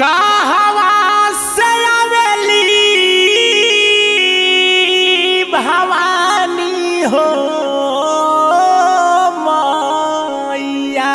कहवा से आवेली भवानी हो मैया।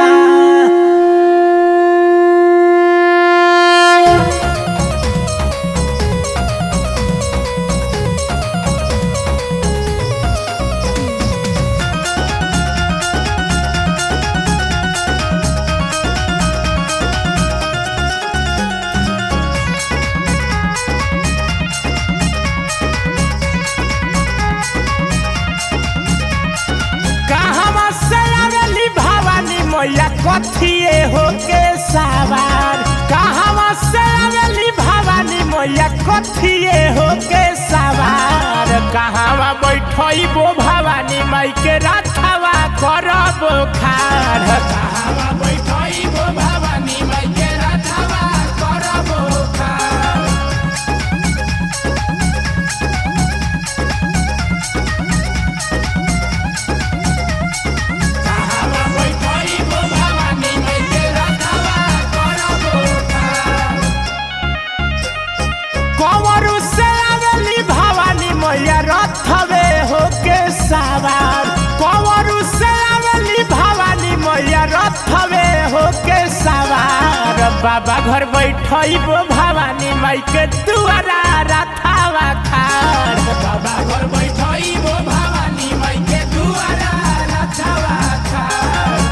मैया कथिए होके सवार कहवा से आवेली भवानी मैया कथिए होके सवार। कहवा बैठबो भवानी माई के रथवा करब खार। कहवा बैठबो भवानी माई के रथवा करब खार। रथवे होके सवार कंवरू से आवेली भवानी मैया रथवे होके सवार। बाबा घर बैठबो भवानी माई के दुआरा रथवा खार। बाबा घर बैठबो भवानी माई के दुआरा रथवा खार।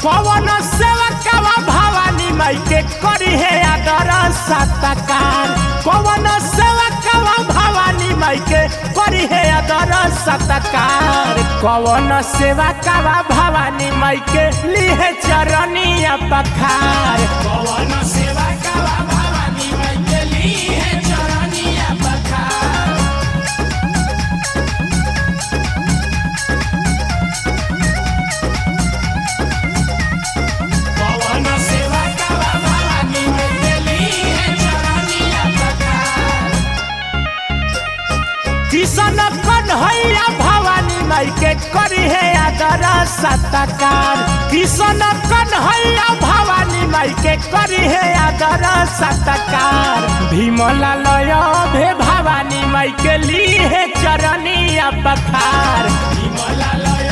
पवन सेवकवा भवानी माई के करी है आदर सत्कार। पवन सेवकवा भवानी माई के करी है आदर सत्कार। पवन सेवकवा भवानी माई के लिए चरनिया पखार। पवन सेवकवा भवानी माई के लिए चरनिया पखार। किशन कन्हैया भवानी माई के करी है आदर सत्कार। किशन कन्हैया भवानी माई के करी है आदर सत्कार। भीमला लय भे भवानी माई के लिए चरनिया पखार। भीमला लय